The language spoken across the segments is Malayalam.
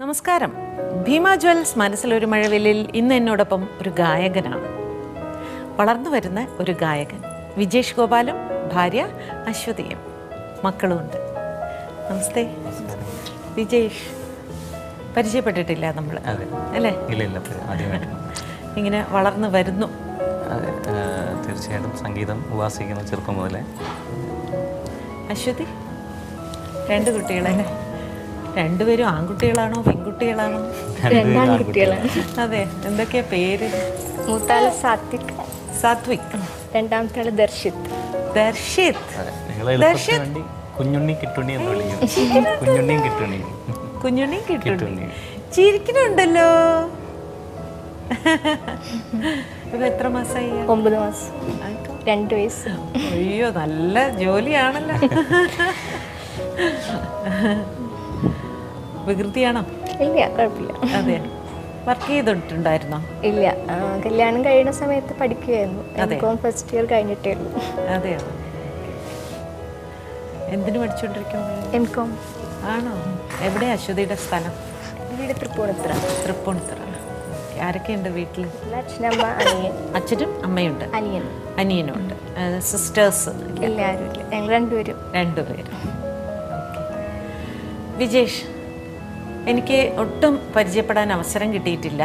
നമസ്കാരം. ഭീമ ജ്വൽസ് മനസ്സിലൊരു മഴവില്ലിൽ ഇന്ന് എന്നോടൊപ്പം ഒരു ഗായകനാണ്. വളർന്നു വരുന്ന ഒരു ഗായകൻ വിജേഷ് ഗോപാലും ഭാര്യ അശ്വതിയും മക്കളുമുണ്ട്. നമസ്തേ വിജേഷ്. പരിചയപ്പെട്ടിട്ടില്ല നമ്മൾ അല്ലേ? ഇങ്ങനെ വളർന്നു വരുന്നു. തീർച്ചയായിട്ടും സംഗീതം ഉപാസിക്കുന്ന ചെറുപ്പം മുതലേ. അശ്വതി, രണ്ട് കുട്ടികളല്ലേ? രണ്ടുപേരും ആൺകുട്ടികളാണോ പെൺകുട്ടികളാണോ? രണ്ടാൺകുട്ടികളാണ്. അതെ, എന്തൊക്കെയാ പേര്? മൂത്താള് സാത്വിക്, സാത്വിക്. രണ്ടാമത്തെ ആള് ദർശിത്. ദർശിത്. കുഞ്ഞുണ്ണി കിട്ടുണ്ണി എന്ന് വിളിക്കും. കുഞ്ഞുണ്ണിയും കിട്ടുണ്ണി. കുഞ്ഞുണ്ണി കിട്ടുണ്ണി. ചിരിക്കുന്നുണ്ടല്ലോ. ഇപ്പൊ എത്ര മാസമായി? 9 മാസം, 2 വയസ്സ്. അയ്യോ, നല്ല ജോലിയാണല്ലോ. വികൃതിയാണോ? ഇല്ല, കുഴപ്പമില്ല. അതെ. വർക്ക് ചെയ്തിട്ടുണ്ടായിരുന്നോ? ഇല്ല, കല്യാണം കഴിയുന്ന സമയത്ത് പഠിക്കുകയായിരുന്നു. എംകോം ഫസ്റ്റ് ഇയർ കഴിഞ്ഞിട്ടേ ഉള്ളൂ. അതെയോ? എന്തിനു പഠിച്ചുകൊണ്ടിരിക്കുമ്പോൾ? എംകോം. ആണോ? എവിടെയാ അശ്വതിയുടെ സ്ഥലം? വീട് തൃപ്പൂണിത്തുറ. തൃപ്പൂണിത്തുറ. ആരൊക്കെയുണ്ട് വീട്ടിൽ? അച്ഛനമ്മ, അനിയൻ. അച്ഛനും അമ്മയുണ്ട്, അനിയനും ഉണ്ട്. സിസ്റ്റേഴ്സ്? ഇല്ല, ആരുമില്ല. ഞങ്ങൾ രണ്ടുപേരും. വിജേഷ്, എനിക്ക് ഒട്ടും പരിചയപ്പെടാൻ അവസരം കിട്ടിയിട്ടില്ല.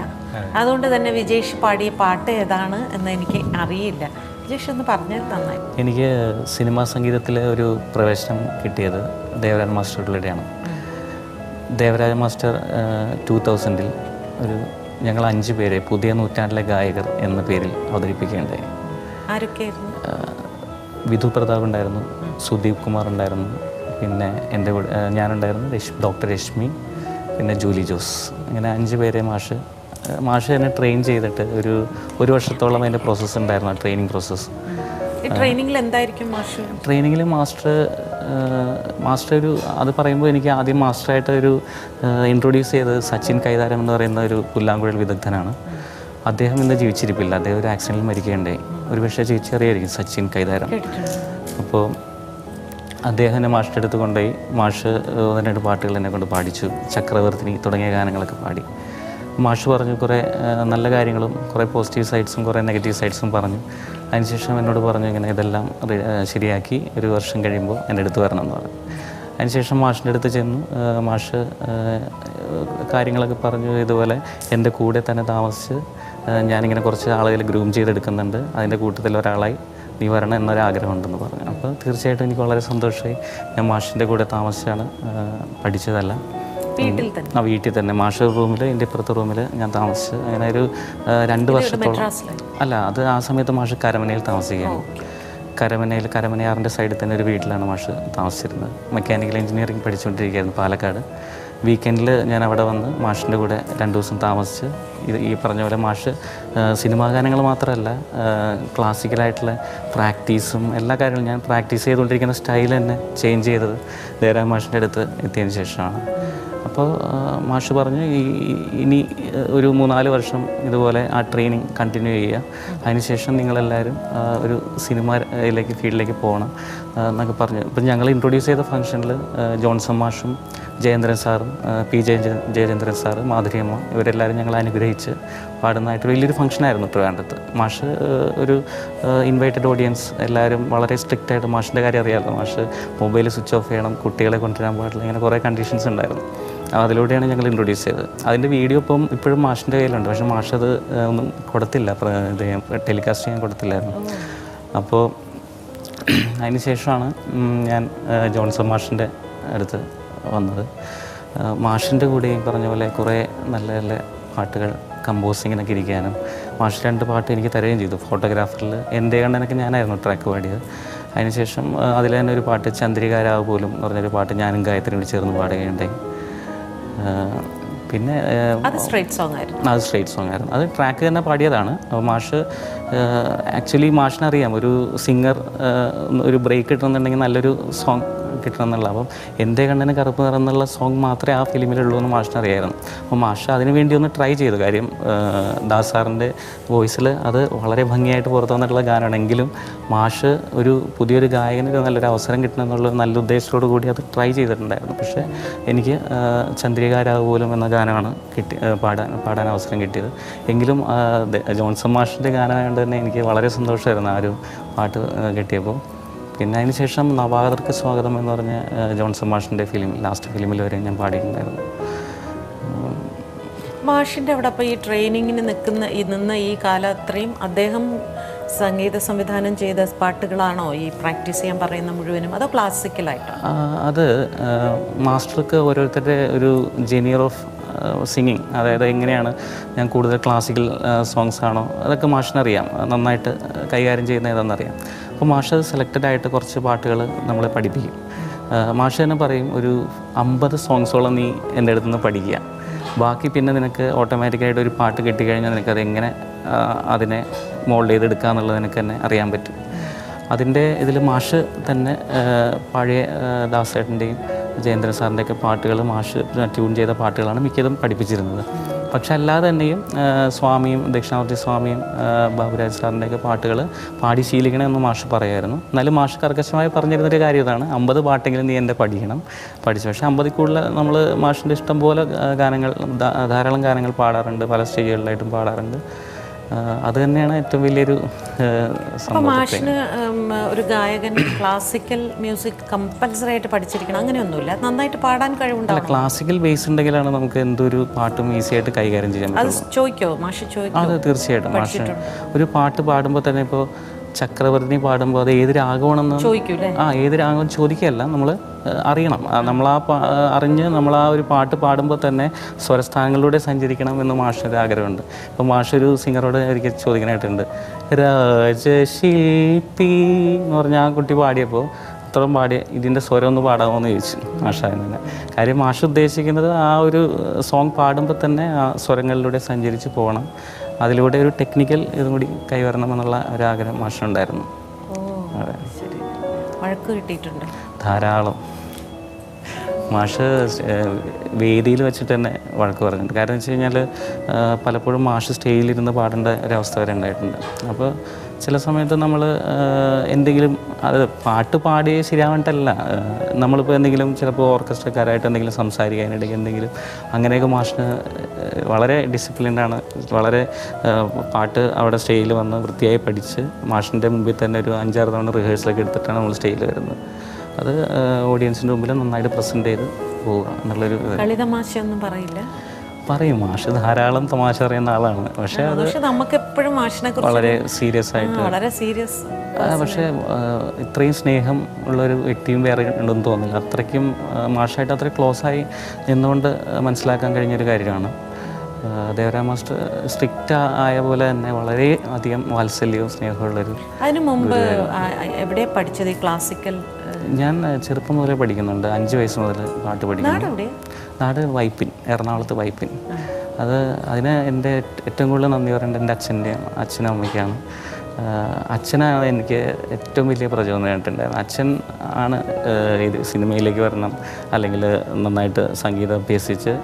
അതുകൊണ്ട് തന്നെ വിജേഷ് പാടിയ പാട്ട് ഏതാണ് എന്ന് എനിക്ക് അറിയില്ല. വിജേഷ് ഒന്ന് പറഞ്ഞാൽ നന്നായി. എനിക്ക് സിനിമാ സംഗീതത്തിലെ ഒരു പ്രവേശനം കിട്ടിയത് ദേവരാജ മാസ്റ്ററുടെയാണ്. ദേവരാജ മാസ്റ്റർ 2000-ൽ ഞങ്ങൾ 5 പേരെ പുതിയ നൂറ്റാണ്ടിലെ ഗായകർ എന്ന പേരിൽ അവതരിപ്പിക്കുകയുണ്ടായി. ആരൊക്കെയായിരുന്നു? വിധു പ്രതാപ് ഉണ്ടായിരുന്നു, സുദീപ് കുമാർ ഉണ്ടായിരുന്നു, പിന്നെ എൻ്റെ കൂടെ ഞാനുണ്ടായിരുന്നു, ഡോക്ടർ രശ്മി, പിന്നെ ജൂലി ജോസ്. അങ്ങനെ 5 പേരെ മാഷ് എന്നെ ട്രെയിൻ ചെയ്തിട്ട് ഒരു വർഷത്തോളം അതിൻ്റെ പ്രോസസ്സ് ഉണ്ടായിരുന്നു, ആ ട്രെയിനിങ് പ്രോസസ്സ്. ട്രെയിനിങ്ങിൽ എന്തായിരിക്കും മാഷ്? ട്രെയിനിങ്ങിൽ മാസ്റ്റർ അത് പറയുമ്പോൾ എനിക്ക് ആദ്യം മാസ്റ്ററായിട്ട് ഇൻട്രൊഡ്യൂസ് ചെയ്തത് സച്ചിൻ കൈതാരം എന്ന് പറയുന്ന ഒരു പുല്ലാങ്കുഴൽ വിദഗ്ധനാണ്. അദ്ദേഹം ഇന്ന് ജീവിച്ചിരിപ്പില്ല. അദ്ദേഹം ഒരു ആക്സിഡൻറ്റിൽ മരിക്കുകയുണ്ടായി. ഒരു പക്ഷേ ജീവിച്ചറിയായിരിക്കും സച്ചിൻ കൈതാരം. അപ്പോൾ അദ്ദേഹം എന്നെ മാഷിൻ്റെ അടുത്ത് കൊണ്ടുപോയി. മാഷ് 1-2 പാട്ടുകൾ എന്നെ കൊണ്ട് പാടിച്ചു. ചക്രവർത്തിനി തുടങ്ങിയ ഗാനങ്ങളൊക്കെ പാടി. മാഷ് പറഞ്ഞു കുറേ നല്ല കാര്യങ്ങളും കുറേ പോസിറ്റീവ് സൈഡ്സും കുറേ നെഗറ്റീവ് സൈഡ്സും പറഞ്ഞു. അതിനുശേഷം എന്നോട് പറഞ്ഞു ഇങ്ങനെ ഇതെല്ലാം ശരിയാക്കി 1 വർഷം കഴിയുമ്പോൾ എൻ്റെ അടുത്ത് വരണം എന്ന് പറഞ്ഞു. അതിനുശേഷം മാഷിൻ്റെ അടുത്ത് ചെന്നു. മാഷ് കാര്യങ്ങളൊക്കെ പറഞ്ഞു. ഇതുപോലെ എൻ്റെ കൂടെ തന്നെ താമസിച്ച് ഞാനിങ്ങനെ കുറച്ച് ആളുകൾ ഗ്രൂം ചെയ്തെടുക്കുന്നുണ്ട്, അതിൻ്റെ കൂട്ടത്തിൽ ഒരാളായി നീ വരണം എന്നൊരാഗ്രഹമുണ്ടെന്ന് പറഞ്ഞു. അപ്പോൾ തീർച്ചയായിട്ടും എനിക്ക് വളരെ സന്തോഷമായി. ഞാൻ മാഷിൻ്റെ കൂടെ താമസിച്ചാണ് പഠിച്ചതല്ല. വീട്ടിൽ തന്നെ മാഷ് റൂമിൽ, എൻ്റെ ഇപ്പുറത്തെ റൂമിൽ ഞാൻ താമസിച്ച് അങ്ങനെ ഒരു 2 വർഷത്തോളം. അല്ല, അത് ആ സമയത്ത് മാഷ് കരമനയിൽ താമസിക്കുകയാണ്. കരമനയാറിൻ്റെ സൈഡിൽ തന്നെ ഒരു വീട്ടിലാണ് മാഷ് താമസിച്ചിരുന്നത്. മെക്കാനിക്കൽ എഞ്ചിനീയറിംഗ് പഠിച്ചുകൊണ്ടിരിക്കുകയായിരുന്നു പാലക്കാട്. വീക്കെൻഡിൽ ഞാൻ അവിടെ വന്ന് മാഷിൻ്റെ കൂടെ 2 ദിവസം താമസിച്ച് ഈ പറഞ്ഞ പോലെ മാഷ് സിനിമാ ഗാനങ്ങൾ മാത്രമല്ല ക്ലാസിക്കലായിട്ടുള്ള പ്രാക്ടീസും എല്ലാ കാര്യങ്ങളും ഞാൻ പ്രാക്ടീസ് ചെയ്തുകൊണ്ടിരിക്കുന്ന സ്റ്റൈൽ തന്നെ ചേഞ്ച് ചെയ്തത് ദേവരാജ മാഷിൻ്റെ അടുത്ത് എത്തിയതിന് ശേഷമാണ്. അപ്പോൾ മാഷ് പറഞ്ഞു ഇനി ഒരു 3-4 വർഷം ഇതുപോലെ ആ ട്രെയിനിങ് കണ്ടിന്യൂ ചെയ്യുക, അതിനുശേഷം നിങ്ങളെല്ലാവരും ഒരു സിനിമയിലേക്ക് ഫീൽഡിലേക്ക് പോകണം എന്നൊക്കെ പറഞ്ഞു. ഇപ്പം ഞങ്ങൾ ഇൻട്രൊഡ്യൂസ് ചെയ്ത ഫംഗ്ഷനിൽ ജോൺസൺ മാഷും ജയേന്ദ്രൻ സാറും ജയചന്ദ്രൻ സാറ്, മാധുരിയമ്മ ഇവരെല്ലാവരും ഞങ്ങൾ അനുഗ്രഹിച്ച് പാടുന്നതായിട്ട് വലിയൊരു ഫംഗ്ഷനായിരുന്നു ട്രിവാൻഡ്രത്ത്. മാഷ് ഒരു ഇൻവൈറ്റഡ് ഓഡിയൻസ്, എല്ലാവരും വളരെ സ്ട്രിക്റ്റായിട്ട്. മാഷിൻ്റെ കാര്യം അറിയാമല്ലോ, മാഷ് മൊബൈൽ സ്വിച്ച് ഓഫ് ചെയ്യണം, കുട്ടികളെ കൊണ്ടുവരാൻ പാടില്ല, ഇങ്ങനെ കുറേ കണ്ടീഷൻസ് ഉണ്ടായിരുന്നു. അതിലൂടെയാണ് ഞങ്ങൾ ഇൻട്രൊഡ്യൂസ് ചെയ്തത്. അതിൻ്റെ വീഡിയോ ഇപ്പോഴും മാഷിൻ്റെ കയ്യിലുണ്ട്. പക്ഷേ മാഷ് അത് ഒന്നും കൊടുത്തില്ല, ടെലികാസ്റ്റ് ചെയ്യാൻ കൊടുത്തില്ലായിരുന്നു. അപ്പോൾ അതിന് ശേഷമാണ് ഞാൻ ജോൺസൺ മാഷിൻ്റെ അടുത്ത് വന്നത്. മാഷിൻ്റെ കൂടെ പറഞ്ഞ പോലെ കുറേ നല്ല നല്ല പാട്ടുകൾ കമ്പോസിങ്ങിനൊക്കെ ഇരിക്കാനും മാഷ് 2 പാട്ട് എനിക്ക് തരുകയും ചെയ്തു. ഫോട്ടോഗ്രാഫറിൽ എൻ്റെ കണ്ണനൊക്കെ ഞാനായിരുന്നു ട്രാക്ക് പാടിയത്. അതിനുശേഷം അതിൽ തന്നെ ഒരു പാട്ട് ചന്ദ്രികാരാവ് പോലും എന്ന് പറഞ്ഞൊരു പാട്ട് ഞാനും ഗായത്രിയും കൂടി ചേർന്ന് പാടുകയുണ്ടായി. പിന്നെ അത് സ്ട്രേറ്റ് സോങ് ആയിരുന്നു. അത് ട്രാക്ക് തന്നെ പാടിയതാണ്. മാഷ് ആക്ച്വലി മാഷിനറിയാം ഒരു സിംഗർ ഒരു ബ്രേക്ക് കിട്ടുന്നുണ്ടെങ്കിൽ നല്ലൊരു സോങ് കിട്ടണം എന്നുള്ള. അപ്പം എൻ്റെ കണ്ണിന് കറുപ്പ് നിറം എന്നുള്ള സോങ് മാത്രമേ ആ ഫിലിമിലുള്ളൂ എന്ന് മാഷിന് അറിയായിരുന്നു. അപ്പോൾ മാഷ് അതിന് വേണ്ടി ഒന്ന് ട്രൈ ചെയ്തു. കാര്യം ദാസ് സാറിൻ്റെ വോയിസിൽ അത് വളരെ ഭംഗിയായിട്ട് പുറത്തു വന്നിട്ടുള്ള ഗാനമാണെങ്കിലും മാഷ് ഒരു പുതിയൊരു ഗായകന് നല്ലൊരു അവസരം കിട്ടണം എന്നുള്ള നല്ല ഉദ്ദേശത്തോടു കൂടി അത് ട്രൈ ചെയ്തിട്ടുണ്ടായിരുന്നു. പക്ഷേ എനിക്ക് ചന്ദ്രികാരാവ് പോലും എന്ന ഗാനമാണ് പാടാൻ അവസരം കിട്ടിയത്. എങ്കിലും ജോൺസൺ മാഷിൻ്റെ ഗാനമായതുകൊണ്ട് തന്നെ എനിക്ക് വളരെ സന്തോഷമായിരുന്നു ആ ഒരു പാട്ട് കിട്ടിയപ്പോൾ. പിന്നെ അതിന് ശേഷം നവാഗതർക്ക് സ്വാഗതം എന്ന് പറഞ്ഞ ജോൺസൺ മാഷിൻ്റെ ലാസ്റ്റ് ഫിലിമിൽ വരെ ഞാൻ പാടിയിട്ടുണ്ടായിരുന്നു. മാഷിൻ്റെ അവിടെ അപ്പോൾ ഈ ട്രെയിനിങ്ങിന് നിന്ന ഈ കാലം അത്രയും അദ്ദേഹം സംഗീത സംവിധാനം ചെയ്ത പാട്ടുകളാണോ ഈ പ്രാക്ടീസ് ചെയ്യാൻ പറയുന്ന മുഴുവനും, അതോ ക്ലാസിക്കലായിട്ടോ? അത് മാസ്റ്റർക്ക് ഓരോരുത്തരുടെ ഒരു ജെനിയർ ഓഫ് സിംഗിങ്, അതായത് എങ്ങനെയാണ് ഞാൻ കൂടുതൽ ക്ലാസിക്കൽ സോങ്സ് ആണോ അതൊക്കെ മാഷിനറിയാം, നന്നായിട്ട് കൈകാര്യം ചെയ്യുന്ന ഏതാണെന്നറിയാം. അപ്പോൾ മാഷ് സെലക്റ്റഡ് ആയിട്ട് കുറച്ച് പാട്ടുകൾ നമ്മളെ പഠിപ്പിക്കും. മാഷ് തന്നെ പറയും ഒരു 50 സോങ്സോളം നീ എൻ്റെ അടുത്ത് നിന്ന് പഠിക്കുക, ബാക്കി പിന്നെ നിനക്ക് ഓട്ടോമാറ്റിക്കായിട്ട് ഒരു പാട്ട് കിട്ടിക്കഴിഞ്ഞാൽ നിനക്കത് എങ്ങനെ അതിനെ മോൾഡ് ചെയ്തെടുക്കുക എന്നുള്ളത് നിനക്ക് തന്നെ അറിയാൻ പറ്റും. അതിൻ്റെ ഇതിൽ മാഷ് തന്നെ പഴയ ദാസേട്ടൻ്റെയും ജയേന്ദ്രൻ സാറിൻ്റെയൊക്കെ പാട്ടുകൾ മാഷ് ട്യൂൺ ചെയ്ത പാട്ടുകളാണ് മിക്കതും പഠിപ്പിച്ചിരുന്നത്. പക്ഷെ അല്ലാതെ തന്നെയും സ്വാമിയും ദക്ഷിണാമൂർത്തി സ്വാമിയും ബാബുരാജ് സാറിൻ്റെയൊക്കെ പാട്ടുകൾ പാടി ശീലിക്കണമെന്ന് മാഷ് പറയുമായിരുന്നു. എന്നാലും മാഷ് കർക്കശമായി പറഞ്ഞിരുന്നൊരു കാര്യം ഇതാണ്, 50 പാട്ടെങ്കിലും നീ എൻ്റെ പഠിക്കണം, പഠിച്ചു. പക്ഷേ 50 കൂടുതൽ നമ്മൾ മാഷിൻ്റെ ഇഷ്ടം പോലെ ഗാനങ്ങൾ, ധാരാളം ഗാനങ്ങൾ പാടാറുണ്ട്, പല സ്റ്റേജുകളിലായിട്ടും പാടാറുണ്ട്. അത് തന്നെയാണ് ഏറ്റവും വലിയൊരു സംഭവം. മാഷിന് ഒരു ഗായകൻ ക്ലാസിക്കൽ മ്യൂസിക് കമ്പൽസറി ആയിട്ട് പഠിച്ചിരിക്കണം അങ്ങനെയൊന്നുമില്ല, നന്നായിട്ട് പാടാൻ കഴിവുണ്ടാവും. ക്ലാസിക്കൽ ബേസ് ഉണ്ടെങ്കിലാണ് നമുക്ക് എന്തൊരു പാട്ടും ഈസി ആയിട്ട് കൈകാര്യം ചെയ്യാൻ പറ്റും. അത് ചോദിക്കോ മാഷ്? ചോദിക്കോ? അത് തീർച്ചയായിട്ടും. മാഷ് ഒരു പാട്ട് പാടുമ്പോൾ തന്നെ ഇപ്പോൾ ചക്രവർത്തി പാടുമ്പോൾ അത് ഏത് രാഗമാണെന്ന് ചോദിക്കൂലേ? ഏത് രാഗം ചോദിക്കുകയല്ല, നമ്മൾ അറിയണം. നമ്മൾ അറിഞ്ഞ് നമ്മൾ ആ ഒരു പാട്ട് പാടുമ്പോൾ തന്നെ സ്വരസ്ഥാനങ്ങളിലൂടെ സഞ്ചരിക്കണം എന്ന് മാഷൊരു ആഗ്രഹമുണ്ട്. ഇപ്പോൾ മാഷൊരു സിംഗറോട് ഒരിക്കൽ ചോദിക്കാനായിട്ടുണ്ട്, രാജശില്പി എന്ന് പറഞ്ഞ ആ കുട്ടി പാടിയപ്പോൾ അത്രയും പാടിയ ഇതിൻ്റെ സ്വരം ഒന്ന് പാടാമോ എന്ന് ചോദിച്ചു മാഷായിരുന്നു. കാര്യം മാഷ് ഉദ്ദേശിക്കുന്നത് ആ ഒരു സോങ് പാടുമ്പോൾ തന്നെ ആ സ്വരങ്ങളിലൂടെ സഞ്ചരിച്ച് പോകണം, അതിലൂടെ ഒരു ടെക്നിക്കൽ ഇതും കൂടി കൈവരണം എന്നുള്ള ഒരാഗ്രഹം മാഷിനുണ്ടായിരുന്നു. അതെ, ശരി. വഴക്ക് കിട്ടിയിട്ടുണ്ട് ധാരാളം. മാഷ് വേദിയിൽ വെച്ചിട്ട് തന്നെ വഴക്ക് പറഞ്ഞിട്ടുണ്ട്. കാരണം വെച്ച് കഴിഞ്ഞാൽ പലപ്പോഴും മാഷ് സ്റ്റേജിലിരുന്ന് പാടേണ്ട ഒരവസ്ഥ വരെ ഉണ്ടായിട്ടുണ്ട്. അപ്പോൾ ചില സമയത്ത് നമ്മൾ എന്തെങ്കിലും അത് പാട്ട് പാടി ശരിയാവണ്ടല്ല, നമ്മളിപ്പോൾ എന്തെങ്കിലും ചിലപ്പോൾ ഓർക്കസ്ട്രക്കാരായിട്ട് എന്തെങ്കിലും സംസാരിക്കാനിടയ്ക്ക് എന്തെങ്കിലും അങ്ങനെയൊക്കെ മാഷിന് വളരെ ഡിസിപ്ലിൻഡാണ്. വളരെ പാട്ട് അവിടെ സ്റ്റേജിൽ വന്ന് വൃത്തിയായി പഠിച്ച് മാഷിൻ്റെ മുമ്പിൽ തന്നെ ഒരു 5-6 തവണ റിഹേഴ്സലൊക്കെ എടുത്തിട്ടാണ് നമ്മൾ സ്റ്റേജിൽ വരുന്നത്. അത് ഓഡിയൻസിൻ്റെ മുമ്പിൽ നന്നായിട്ട് പ്രസൻറ്റ് ചെയ്ത് പോവുക എന്നുള്ളൊരു കളിതമാശയൊന്നും പറയില്ല. പറയും, മാഷ് ധാരാളം തമാശ അറിയുന്ന ആളാണ്. പക്ഷേ അത് നമുക്ക് എപ്പോഴും മാഷിനെ വളരെ സീരിയസ് ആയിട്ട്, വളരെ സീരിയസ്. പക്ഷേ ഇത്രയും സ്നേഹം ഉള്ളൊരു വ്യക്തിയും വേറെ ഉണ്ടെന്ന് തോന്നുന്നില്ല. അത്രയ്ക്കും മാഷായിട്ട് അത്ര ക്ലോസായി നിന്നുകൊണ്ട് മനസ്സിലാക്കാൻ കഴിഞ്ഞൊരു കാര്യമാണ്. ദേവരാ മാസ്റ്റർ സ്ട്രിക്റ്റ് ആയ പോലെ തന്നെ വളരെ അധികം വാത്സല്യവും സ്നേഹമുള്ളൊരു. അതിനു മുമ്പ് എവിടെ പഠിച്ചത് ഈ ക്ലാസിക്കൽ? ഞാൻ ചെറുപ്പം മുതലേ പഠിക്കുന്നുണ്ട്. 5 വയസ്സ് മുതൽ പാട്ട് പഠിക്കുന്നു. നാട് വൈപ്പിൻ, എറണാകുളത്ത് വൈപ്പിൻ. അതിന് എൻ്റെ ഏറ്റവും കൂടുതൽ നന്ദി പറയേണ്ടത് എൻ്റെ അച്ഛനും അമ്മയ്ക്കാണ്. അച്ഛനാണ് എനിക്ക് ഏറ്റവും വലിയ പ്രചോദനമായിട്ടുണ്ടായിരുന്നത്. അച്ഛൻ ആണ് ഇത് സിനിമയിലേക്ക് വരണം, അല്ലെങ്കിൽ നന്നായിട്ട് സംഗീതം അഭ്യസിച്ച്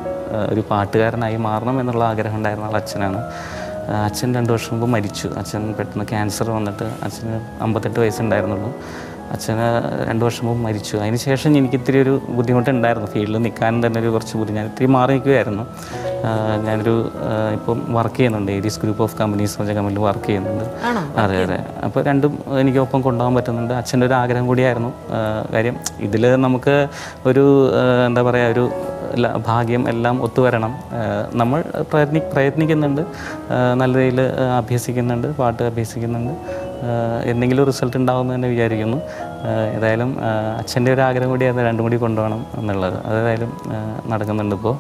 ഒരു പാട്ടുകാരനായി മാറണം എന്നുള്ള ആഗ്രഹം ഉണ്ടായിരുന്ന ആൾ അച്ഛനാണ്. അച്ഛൻ 2 വർഷം മുമ്പ് മരിച്ചു. അച്ഛൻ പെട്ടെന്ന് ക്യാൻസർ വന്നിട്ട് അച്ഛന് 58 വയസ്സുണ്ടായിരുന്നുള്ളൂ. അച്ഛന് 2 വർഷം മുമ്പ് മരിച്ചു. അതിന് ശേഷം എനിക്ക് ഇത്തിരി ഒരു ബുദ്ധിമുട്ടുണ്ടായിരുന്നു. ഫീൽഡിൽ നിൽക്കാനും തന്നെ ഒരു കുറച്ച് ബുദ്ധിമുട്ട്, ഞാൻ ഇത്തിരി മാറി നിൽക്കുകയായിരുന്നു. ഞാനൊരു ഇപ്പം വർക്ക് ചെയ്യുന്നുണ്ട്, ഏരീസ് ഗ്രൂപ്പ് ഓഫ് കമ്പനീസ് പറഞ്ഞ കമ്പനിയിൽ വർക്ക് ചെയ്യുന്നുണ്ട്. അതെ. അപ്പോൾ രണ്ടും എനിക്ക് ഒപ്പം കൊണ്ടുപോകാൻ പറ്റുന്നുണ്ട്. അച്ഛൻ്റെ ഒരു ആഗ്രഹം കൂടിയായിരുന്നു. കാര്യം ഇതിൽ നമുക്ക് ഒരു എന്താ പറയുക, ഒരു ഭാഗ്യം എല്ലാം ഒത്തുവരണം. നമ്മൾ പ്രയത്നിക്കുന്നുണ്ട്, നല്ല രീതിയിൽ അഭ്യസിക്കുന്നുണ്ട്, പാട്ട് അഭ്യസിക്കുന്നുണ്ട്. എന്തെങ്കിലും റിസൾട്ട് ഉണ്ടാകുമെന്ന് തന്നെ വിചാരിക്കുന്നു. ഏതായാലും അച്ഛൻ്റെ ഒരു ആഗ്രഹം കൂടി അത് രണ്ടും കൂടി കൊണ്ടുപോകണം എന്നുള്ളത്, അതേതായാലും നടക്കുന്നുണ്ട് ഇപ്പോൾ.